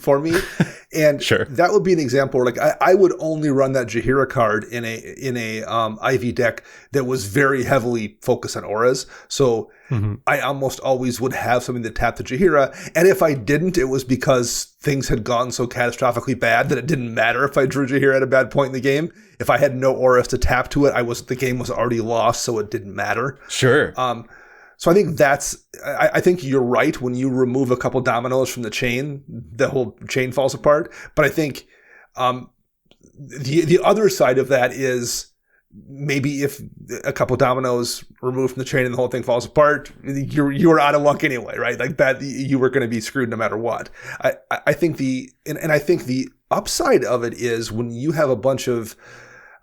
And sure, that would be an example where like I would only run that Jaheira card in a Ivy deck that was very heavily focused on auras. So I almost always would have something that tapped the Jaheira. And if I didn't, it was because things had gone so catastrophically bad that it didn't matter if I drew Jaheira at a bad point in the game. If I had no auras to tap to it, the game was already lost, so it didn't matter. Sure. So I think I think you're right. When you remove a couple dominoes from the chain, the whole chain falls apart. But I think the other side of that is maybe if a couple dominoes removed from the chain and the whole thing falls apart, you were out of luck anyway, right? Like that, you were going to be screwed no matter what. I think I think the upside of it is when you have a bunch of,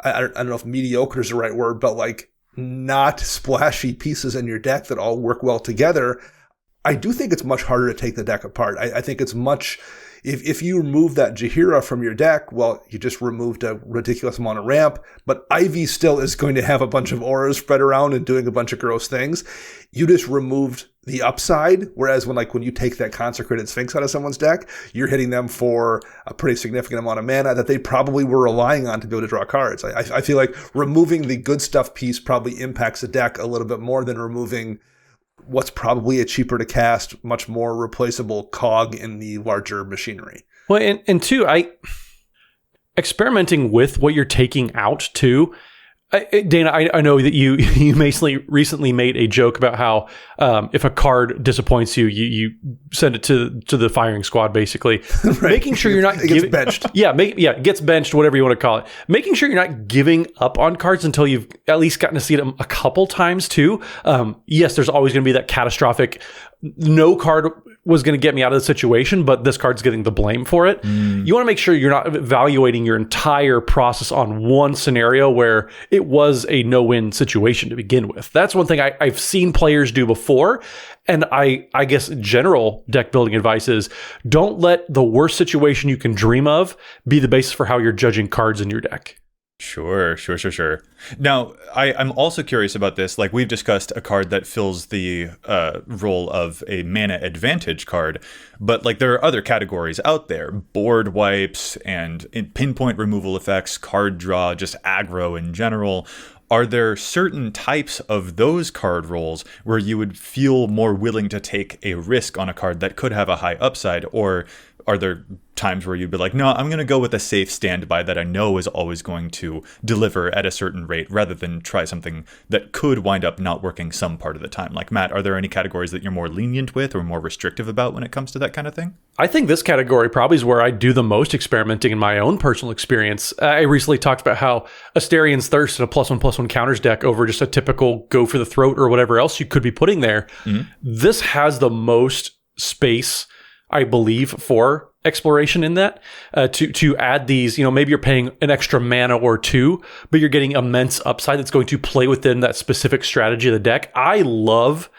I don't know if mediocre is the right word, but like not splashy pieces in your deck that all work well together. I do think it's much harder to take the deck apart. I think it's much, if you remove that Jaheira from your deck, well, you just removed a ridiculous amount of ramp, but Ivy still is going to have a bunch of auras spread around and doing a bunch of gross things. You just removed the upside, whereas when you take that Consecrated Sphinx out of someone's deck, you're hitting them for a pretty significant amount of mana that they probably were relying on to be able to draw cards. I feel like removing the good stuff piece probably impacts the deck a little bit more than removing what's probably a cheaper to cast, much more replaceable cog in the larger machinery. Well, and two, experimenting with what you're taking out too. Dana, I know that you recently made a joke about how if a card disappoints you, you send it to the firing squad, basically. Right. Making sure you're not gets benched. It gets benched, whatever you want to call it. Making sure you're not giving up on cards until you've at least gotten to see them a couple times too. Yes, there's always going to be that catastrophic. No card was going to get me out of the situation, but this card's getting the blame for it. You want to make sure you're not evaluating your entire process on one scenario where it was a no-win situation to begin with. That's one thing I've seen players do before. And I guess general deck building advice is don't let the worst situation you can dream of be the basis for how you're judging cards in your deck. Sure. Now, I'm also curious about this. Like, we've discussed a card that fills the role of a mana advantage card, but like there are other categories out there: board wipes and pinpoint removal effects, card draw, just aggro in general. Are there certain types of those card roles where you would feel more willing to take a risk on a card that could have a high upside, or are there times where you'd be like, no, I'm going to go with a safe standby that I know is always going to deliver at a certain rate, rather than try something that could wind up not working some part of the time? Like, Matt, are there any categories that you're more lenient with or more restrictive about when it comes to that kind of thing? I think this category probably is where I do the most experimenting in my own personal experience. I recently talked about how Astarion's Thirst in a +1/+1 counters deck over just a typical go for the throat or whatever else you could be putting there. This has the most space, I believe, for exploration in that, to add these, maybe you're paying an extra mana or two, but you're getting immense upside that's going to play within that specific strategy of the deck. I love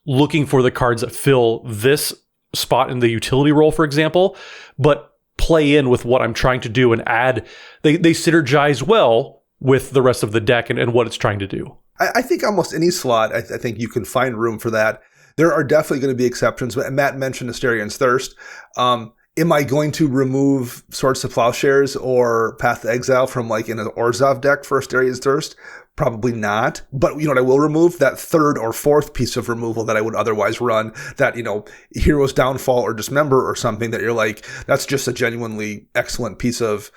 looking for the cards that fill this spot in the utility role, for example, but play in with what I'm trying to do and add, they synergize well with the rest of the deck and what it's trying to do. I think almost any slot, I think you can find room for that. There are definitely going to be exceptions. Matt mentioned Astarion's Thirst. Am I going to remove Swords to Plowshares or Path to Exile from like in an Orzhov deck for Astarion's Thirst? Probably not. But you know what I will remove? That third or fourth piece of removal that I would otherwise run, that, Hero's Downfall or Dismember or something that you're like, that's just a genuinely excellent piece of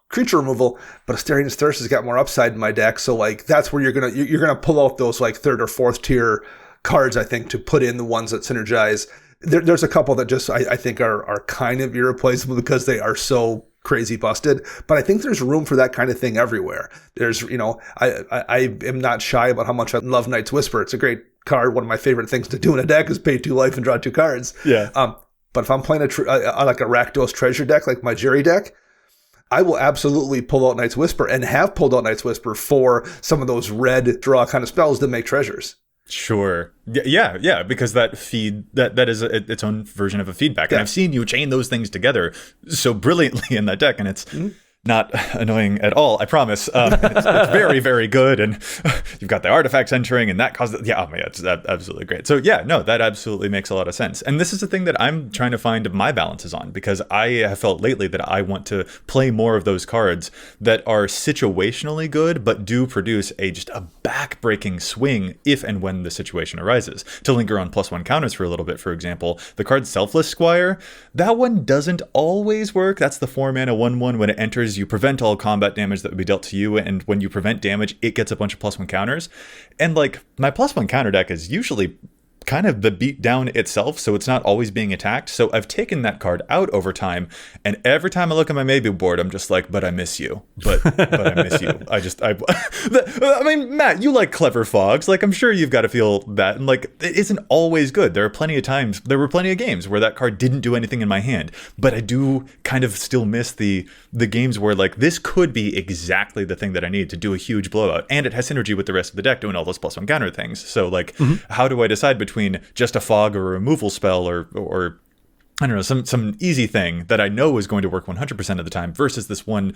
creature removal. But Astarion's Thirst has got more upside in my deck. So like that's where you're gonna pull out those like third or fourth tier cards, I think, to put in the ones that synergize. There's a couple that just I think are kind of irreplaceable because they are so crazy busted. But I think there's room for that kind of thing everywhere. There's, I am not shy about how much I love Night's Whisper. It's a great card. One of my favorite things to do in a deck is pay 2 life and draw 2 cards. Yeah. But if I'm playing like a Rakdos Treasure deck, like my Jerry deck, I will absolutely pull out Night's Whisper and have pulled out Night's Whisper for some of those red draw kind of spells that make treasures. Sure. Yeah, because that is its own version of a feedback. And I've seen you chain those things together so brilliantly in that deck, and it's not annoying at all, I promise. It's very, very good, and you've got the artifacts entering, and that causes... it's absolutely great. So that absolutely makes a lot of sense. And this is the thing that I'm trying to find my balances on, because I have felt lately that I want to play more of those cards that are situationally good, but do produce just a back-breaking swing if and when the situation arises. To linger on +1 counters for a little bit, for example, the card Selfless Squire, that one doesn't always work. That's the 4-mana 1/1. When it enters, you prevent all combat damage that would be dealt to you, and when you prevent damage, it gets a bunch of +1 counters. And like, my +1 counter deck is usually kind of the beat down itself, so it's not always being attacked. So I've taken that card out over time, and every time I look at my maybe board, I'm just like, but I miss you. But I miss you. I mean, Matt, you like clever fogs. Like, I'm sure you've got to feel that. And like, it isn't always good. There were plenty of games where that card didn't do anything in my hand. But I do kind of still miss the games where like this could be exactly the thing that I need to do a huge blowout. And it has synergy with the rest of the deck doing all those +1 counter things. So like, how do I decide between just a fog or a removal spell or I don't know, some easy thing that I know is going to work 100% of the time versus this one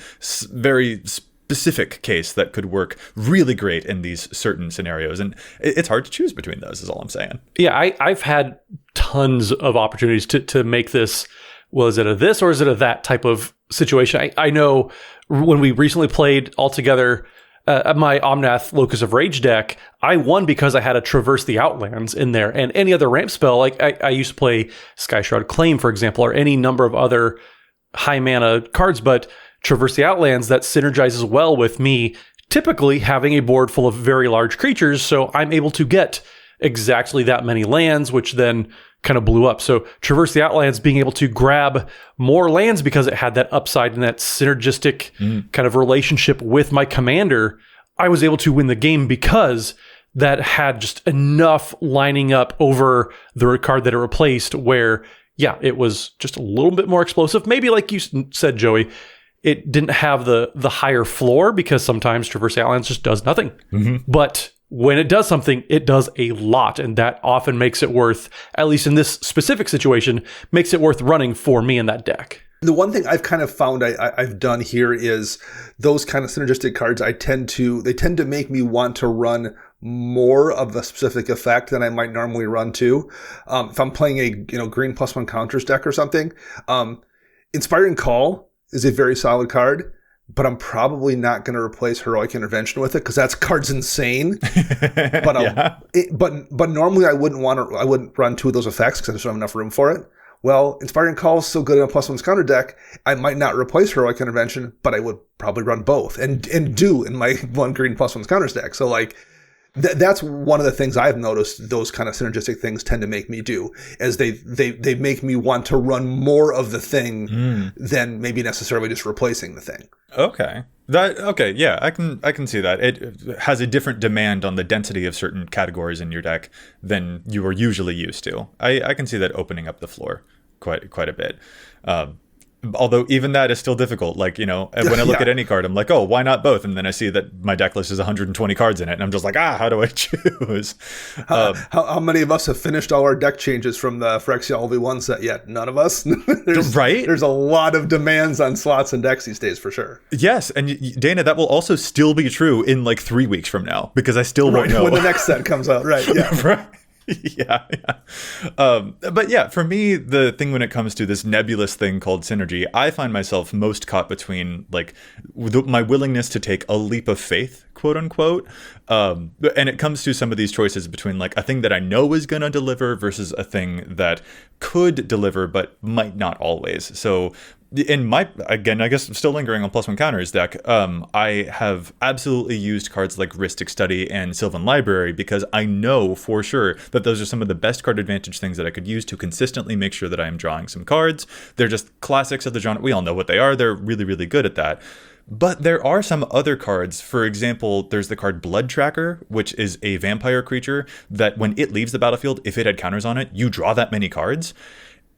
very specific case that could work really great in these certain scenarios. And it's hard to choose between those is all I'm saying. Yeah, I've had tons of opportunities to make this, well, is it a this or is it a that type of situation? I know when we recently played all together, my Omnath Locus of Rage deck, I won because I had a Traverse the Outlands in there. And any other ramp spell, like I used to play Sky Shroud Claim, for example, or any number of other high mana cards, but Traverse the Outlands, that synergizes well with me typically having a board full of very large creatures, so I'm able to get exactly that many lands, which then kind of blew up. So Traverse the Outlands, being able to grab more lands because it had that upside and that synergistic kind of relationship with my commander, I was able to win the game because that had just enough lining up over the card that it replaced where, yeah, it was just a little bit more explosive. Maybe like you said, Joey, it didn't have the higher floor because sometimes Traverse the Outlands just does nothing. But when it does something, it does a lot. And that often makes it worth, at least in this specific situation, makes it worth running for me in that deck. The one thing I've kind of found I've done here is those kind of synergistic cards, they tend to make me want to run more of a specific effect than I might normally run too. If I'm playing a green +1 counters deck or something, Inspiring Call is a very solid card, but I'm probably not going to replace Heroic Intervention with it because that card's insane. But but normally I wouldn't run two of those effects because I just don't have enough room for it. Well, Inspiring Call is so good in a +1 counter deck, I might not replace Heroic Intervention, but I would probably run both and do in my one green +1 counters deck. So like that's one of the things I've noticed those kind of synergistic things tend to make me do, as they make me want to run more of the thing than maybe necessarily just replacing the thing. Okay. Yeah, I can see that. It has a different demand on the density of certain categories in your deck than you are usually used to. I can see that opening up the floor quite a bit. Although even that is still difficult. Like, when I look at any card, I'm like, oh, why not both? And then I see that my deck list has 120 cards in it. And I'm just like, how do I choose? How many of us have finished all our deck changes from the Phyrexia LV1 set yet? None of us. Right? There's a lot of demands on slots and decks these days for sure. Yes. And Dana, that will also still be true in like 3 weeks from now because I still won't know. When the next set comes out. Right. Yeah. Right. Yeah. But yeah, for me, the thing when it comes to this nebulous thing called synergy, I find myself most caught between like my willingness to take a leap of faith, quote unquote. And it comes to some of these choices between like a thing that I know is going to deliver versus a thing that could deliver, but might not always. So in my, again, I guess I'm still lingering on +1 counters deck, I have absolutely used cards like Rhystic Study and Sylvan Library because I know for sure that those are some of the best card advantage things that I could use to consistently make sure that I am drawing some cards. They're just classics of the genre. We all know what they are. They're really, really good at that. But there are some other cards. For example, there's the card Blood Tracker, which is a vampire creature that when it leaves the battlefield, if it had counters on it, you draw that many cards.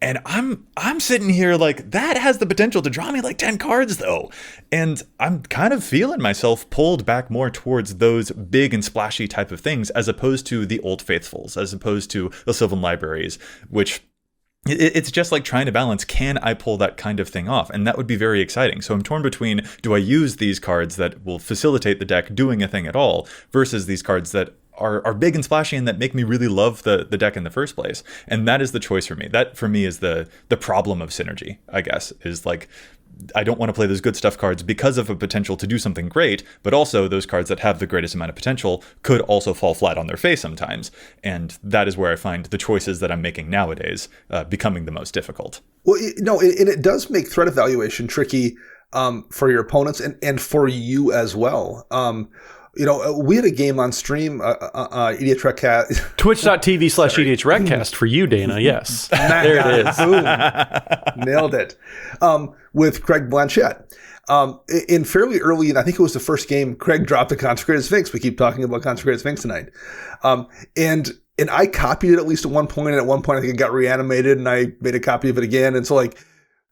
And I'm sitting here like, that has the potential to draw me like 10 cards though. And I'm kind of feeling myself pulled back more towards those big and splashy type of things as opposed to the Old Faithfuls, as opposed to the Sylvan Libraries, which it's just like trying to balance, can I pull that kind of thing off? And that would be very exciting. So I'm torn between, do I use these cards that will facilitate the deck doing a thing at all versus these cards that are big and splashy and that make me really love the deck in the first place. And that is the choice for me. That for me is the problem of synergy, I guess, is like, I don't want to play those good stuff cards because of a potential to do something great, but also those cards that have the greatest amount of potential could also fall flat on their face sometimes. And that is where I find the choices that I'm making nowadays becoming the most difficult. Well, and it does make threat evaluation tricky for your opponents and for you as well. we had a game on stream, EDHRECast. Twitch.tv/EDHRECast for you, Dana. Yes. There it is. Boom. Nailed it. With Craig Blanchett. In fairly early, and I think it was the first game, Craig dropped a Consecrated Sphinx. We keep talking about Consecrated Sphinx tonight. And I copied it at least at one point. And at one point, I think it got reanimated, and I made a copy of it again. And so, like,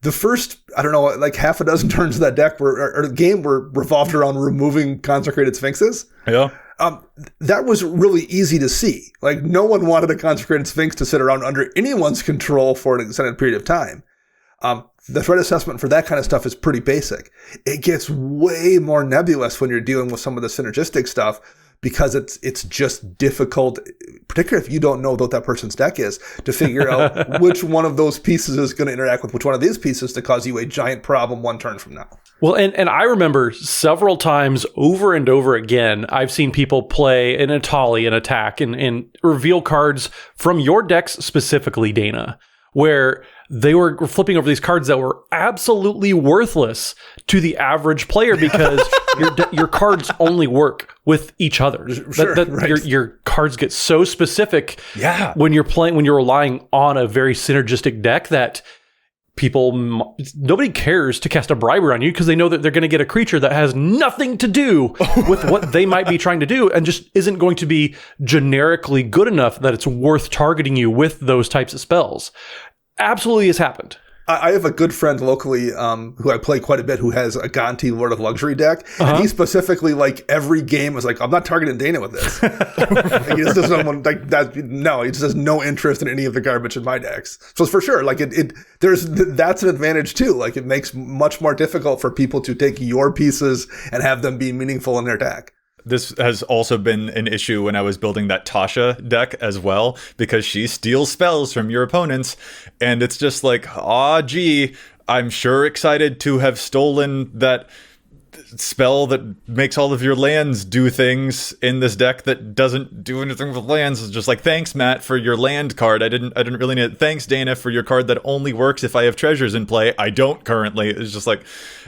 the first, I don't know, like half a dozen turns of that deck or the game were revolved around removing Consecrated Sphinxes. Yeah. That was really easy to see. Like, no one wanted a Consecrated Sphinx to sit around under anyone's control for an extended period of time. The threat assessment for that kind of stuff is pretty basic. It gets way more nebulous when you're dealing with some of the synergistic stuff, because it's just difficult, particularly if you don't know what that person's deck is, to figure out which one of those pieces is going to interact with which one of these pieces to cause you a giant problem one turn from now. Well, and I remember several times over and over again, I've seen people play an Atali, an attack, and reveal cards from your decks specifically, Dana, where they were flipping over these cards that were absolutely worthless to the average player because your cards only work with each other. Sure, right. Your cards get so specific when you're relying on a very synergistic deck that nobody cares to cast a bribery on you because they know that they're going to get a creature that has nothing to do with what they might be trying to do and just isn't going to be generically good enough that it's worth targeting you with those types of spells. Absolutely has happened. I have a good friend locally who I play quite a bit who has a Gonti Lord of Luxury deck. And he specifically, like, every game was like, I'm not targeting Dana with this. He just doesn't like that. No, he just has no interest in any of the garbage in my decks. So for sure, like that's an advantage too. Like, it makes much more difficult for people to take your pieces and have them be meaningful in their deck. This has also been an issue when I was building that Tasha deck as well, because she steals spells from your opponents, and it's just like, gee, I'm sure excited to have stolen that spell that makes all of your lands do things in this deck that doesn't do anything with lands. It's just like, thanks, Matt, for your land card. I didn't really need it. Thanks, Dana, for your card that only works if I have treasures in play. I don't currently. It's just like,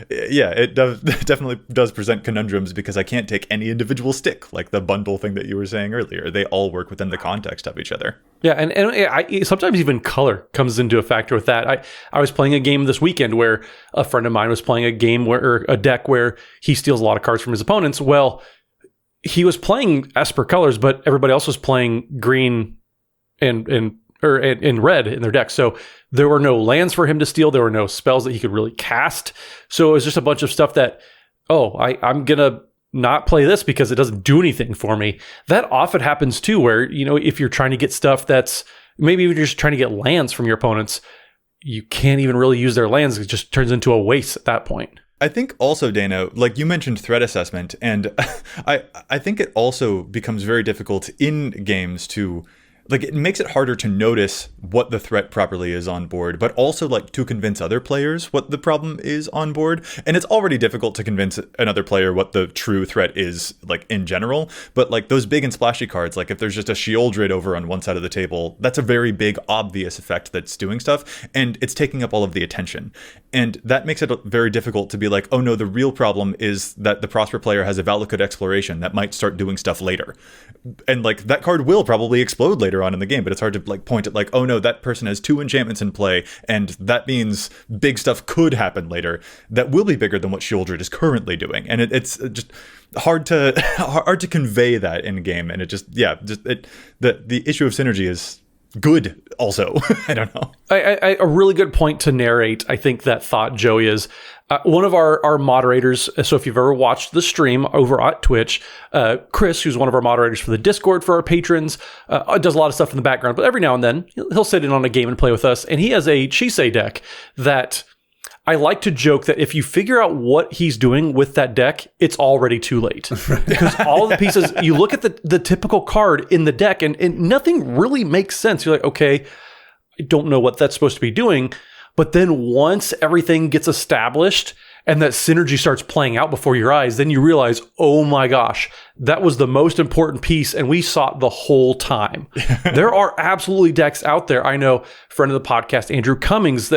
yeah, it definitely does present conundrums because I can't take any individual stick, like the bundle thing that you were saying earlier. They all work within the context of each other. Yeah, and I sometimes even color comes into a factor with that. I was playing a game this weekend where a friend of mine was playing a deck where he steals a lot of cards from his opponents. Well, he was playing Esper colors, but everybody else was playing green and red in their deck. So there were no lands for him to steal. There were no spells that he could really cast. So it was just a bunch of stuff that, I'm going to not play this because it doesn't do anything for me. That often happens too, where, if you're trying to get stuff that's maybe you're just trying to get lands from your opponents, you can't even really use their lands. It just turns into a waste at that point. I think also, Dana, like you mentioned threat assessment, and I think it also becomes very difficult in games to, like, it makes it harder to notice what the threat properly is on board, but also, like, to convince other players what the problem is on board. And it's already difficult to convince another player what the true threat is, like, in general. But, like, those big and splashy cards, like if there's just a Sheoldred over on one side of the table, that's a very big, obvious effect that's doing stuff, and it's taking up all of the attention. And that makes it very difficult to be like, oh no, the real problem is that the Prosper player has a Valakut Exploration that might start doing stuff later. And, like, that card will probably explode later on in the game, but it's hard to, like, point at, like, oh no, that person has 2 enchantments in play, and that means big stuff could happen later that will be bigger than what Sheoldred is currently doing. And it's just hard to convey that in game. And the issue of synergy is good also. I don't know. A really good point to narrate, I think, that thought, Joey, is one of our moderators. So if you've ever watched the stream over at Twitch, Chris, who's one of our moderators for the Discord for our patrons, does a lot of stuff in the background, but every now and then he'll sit in on a game and play with us. And he has a Chisei deck that I like to joke that if you figure out what he's doing with that deck, it's already too late. Because all of the pieces, you look at the typical card in the deck and nothing really makes sense. You're like, okay, I don't know what that's supposed to be doing. But then once everything gets established and that synergy starts playing out before your eyes, then you realize, oh my gosh, that was the most important piece and we saw it the whole time. There are absolutely decks out there. I know, friend of the podcast, Andrew Cummings,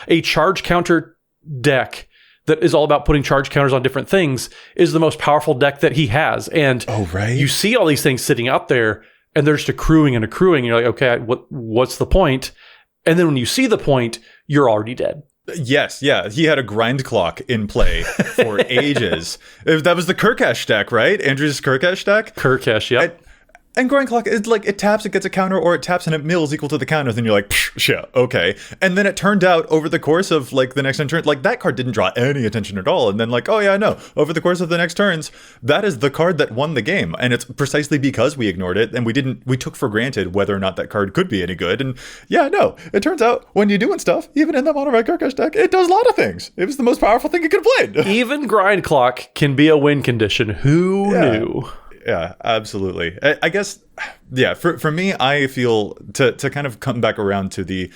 a charge counter deck that is all about putting charge counters on different things is the most powerful deck that he has. And you see all these things sitting out there and they're just accruing and accruing. You're like, okay, what's the point? And then when you see the point, you're already dead. Yes, yeah. He had a grind clock in play for ages. That was the Kurkesh deck, right? Andrew's Kurkesh deck? Kurkesh, yep. And grind clock is like, it taps, it gets a counter, or it taps and it mills equal to the counter. Then you're like, yeah, okay. And then it turned out over the course of like the next 10 turns, like that card didn't draw any attention at all. And then like, oh yeah, no. Over the course of the next turns, that is the card that won the game. And it's precisely because we ignored it and we took for granted whether or not that card could be any good. And yeah, no. It turns out when you're doing stuff, even in the mono red Kurkesh deck, it does a lot of things. It was the most powerful thing it could have played. Even grind clock can be a win condition. Who knew? Yeah, absolutely. I guess, yeah, for me, I feel to kind of come back around to the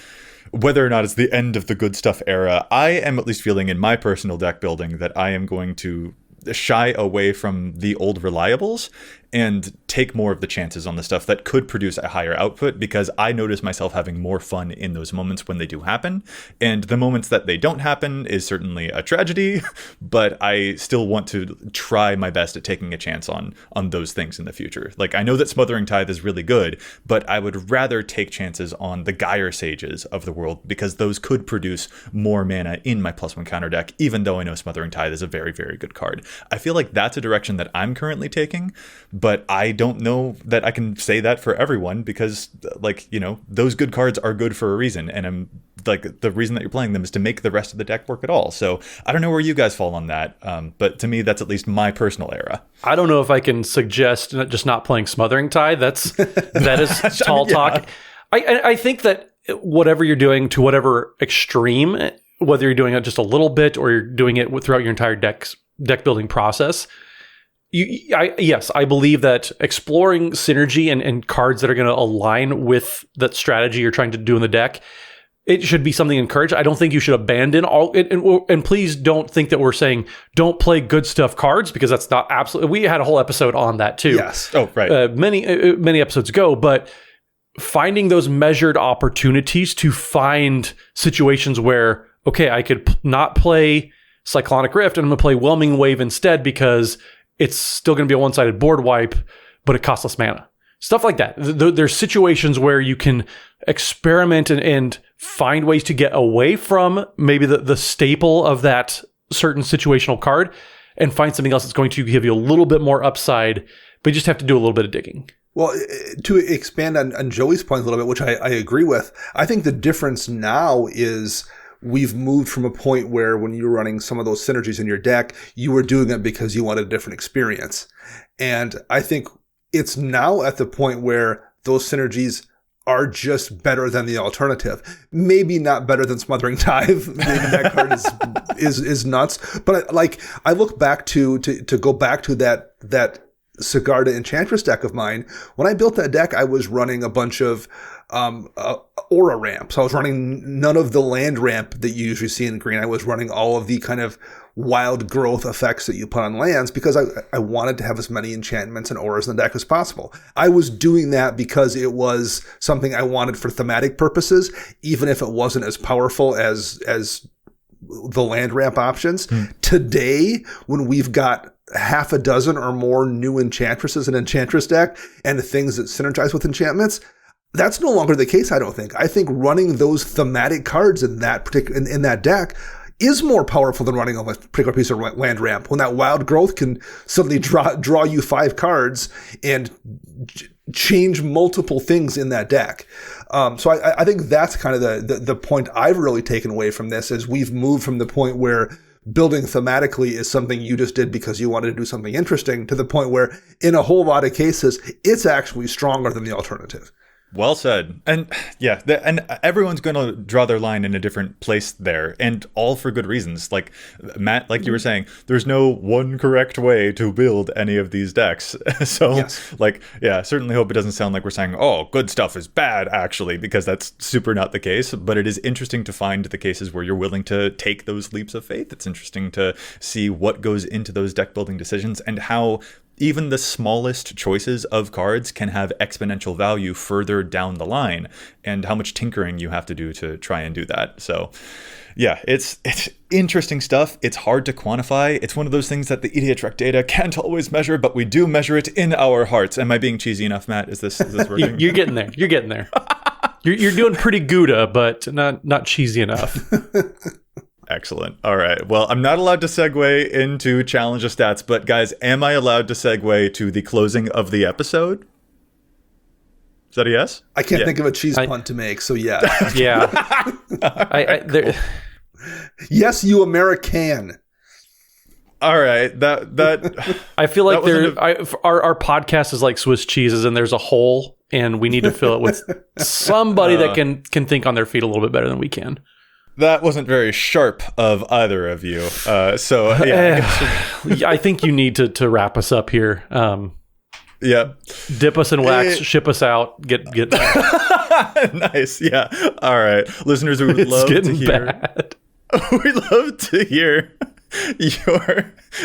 whether or not it's the end of the good stuff era, I am at least feeling in my personal deck building that I am going to shy away from the old reliables and take more of the chances on the stuff that could produce a higher output, because I notice myself having more fun in those moments when they do happen. And the moments that they don't happen is certainly a tragedy, but I still want to try my best at taking a chance on those things in the future. Like, I know that Smothering Tithe is really good, but I would rather take chances on the Gyre Sages of the world, because those could produce more mana in my +1 counter deck, even though I know Smothering Tithe is a very, very good card. I feel like that's a direction that I'm currently taking, but I don't know that I can say that for everyone, because, like, you know, those good cards are good for a reason, and I'm like, the reason that you're playing them is to make the rest of the deck work at all. So I don't know where you guys fall on that, but to me, that's at least my personal era. I don't know if I can suggest just not playing Smothering Tithe. That is tall talk. I think that whatever you're doing, to whatever extreme, whether you're doing it just a little bit or you're doing it throughout your entire deck building process, yes, I believe that exploring synergy and cards that are going to align with that strategy you're trying to do in the deck, it should be something encouraged. I don't think you should abandon all, and please don't think that we're saying don't play good stuff cards, because that's not absolutely. We had a whole episode on that too. Yes. Oh, right. Many episodes ago, but finding those measured opportunities to find situations where, okay, I could not play Cyclonic Rift and I'm going to play Whelming Wave instead, because it's still going to be a one-sided board wipe, but it costs less mana. Stuff like that. There's situations where you can experiment and find ways to get away from maybe the staple of that certain situational card and find something else that's going to give you a little bit more upside, but you just have to do a little bit of digging. Well, to expand on Joey's point a little bit, which I agree with, I think the difference now is we've moved from a point where when you were running some of those synergies in your deck, you were doing it because you wanted a different experience. And I think it's now at the point where those synergies are just better than the alternative. Maybe not better than Smothering Tithe. Maybe that card is nuts. But I look back to go back to that Sigarda Enchantress deck of mine. When I built that deck, I was running a bunch of aura ramps. I was running none of the land ramp that you usually see in green. I was running all of the kind of wild growth effects that you put on lands, because I wanted to have as many enchantments and auras in the deck as possible. I was doing that because it was something I wanted for thematic purposes, even if it wasn't as powerful as the land ramp options. Today, when we've got half a dozen or more new enchantresses in Enchantress deck and things that synergize with enchantments, that's no longer the case, I don't think. I think running those thematic cards in that particular in that deck is more powerful than running a particular piece of land ramp. When that wild growth can suddenly draw you 5 cards and change multiple things in that deck. So I think that's kind of the point I've really taken away from this, is we've moved from the point where building thematically is something you just did because you wanted to do something interesting, to the point where in a whole lot of cases, it's actually stronger than the alternative. Well said. And yeah, and everyone's going to draw their line in a different place there, and all for good reasons. Like Matt, like you were saying, there's no one correct way to build any of these decks. So yes. Like, yeah, certainly hope it doesn't sound like we're saying, oh, good stuff is bad, actually, because that's super not the case. But it is interesting to find the cases where you're willing to take those leaps of faith. It's interesting to see what goes into those deck building decisions and how even the smallest choices of cards can have exponential value further down the line, and how much tinkering you have to do to try and do that. So yeah, it's interesting stuff. It's hard to quantify. It's one of those things that the EDHREC data can't always measure, but we do measure it in our hearts. Am I being cheesy enough, Matt? Is this working? You're getting there. You're getting there. You're doing pretty Gouda, but not cheesy enough. Excellent. All right. Well, I'm not allowed to segue into challenge of stats, but guys, am I allowed to segue to the closing of the episode? Is that a yes? I can't think of a cheese pun to make, so yeah. Yeah. Yes, you American. All right. That I feel like our podcast is like Swiss cheeses, and there's a hole, and we need to fill it with somebody that can think on their feet a little bit better than we can. That wasn't very sharp of either of you. So yeah, I think you need to wrap us up here. Yeah. Dip us in wax, ship us out, get nice. Yeah. All right. Listeners, we would love to hear. Bad. We'd love to hear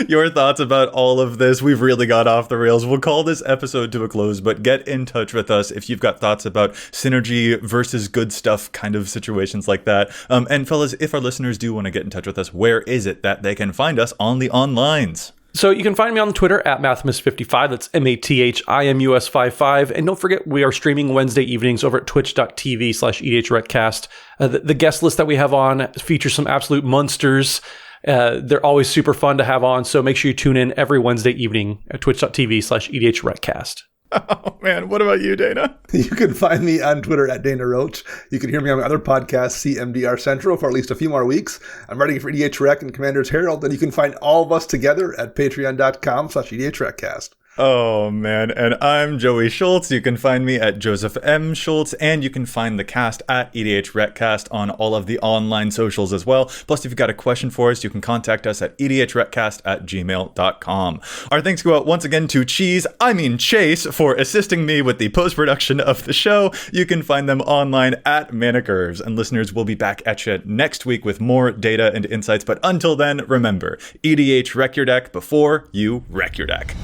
your thoughts about all of this. We've really got off the rails. We'll call this episode to a close, but get in touch with us if you've got thoughts about synergy versus good stuff kind of situations like that. And fellas, if our listeners do want to get in touch with us, where is it that they can find us on the onlines? So you can find me on Twitter at Mathimus55. That's MATHIMUS55. And don't forget, we are streaming Wednesday evenings over at twitch.tv/EDHRECast. The guest list that we have on features some absolute monsters. They're always super fun to have on. So make sure you tune in every Wednesday evening at twitch.tv/EDHRECast. Oh, man. What about you, Dana? You can find me on Twitter at Dana Roach. You can hear me on my other podcast, CMDR Central, for at least a few more weeks. I'm writing for EDHREC and Commander's Herald, and you can find all of us together at patreon.com/EDHRECast. Oh, man. And I'm Joey Schultz. You can find me at Joseph M. Schultz, and you can find the cast at EDHRECast on all of the online socials as well. Plus, if you've got a question for us, you can contact us at EDHRECast@gmail.com. Our thanks go out once again to Chase, for assisting me with the post-production of the show. You can find them online at Mana Curves. And listeners, we'll be back at you next week with more data and insights. But until then, remember, EDHREC your deck before you wreck your deck.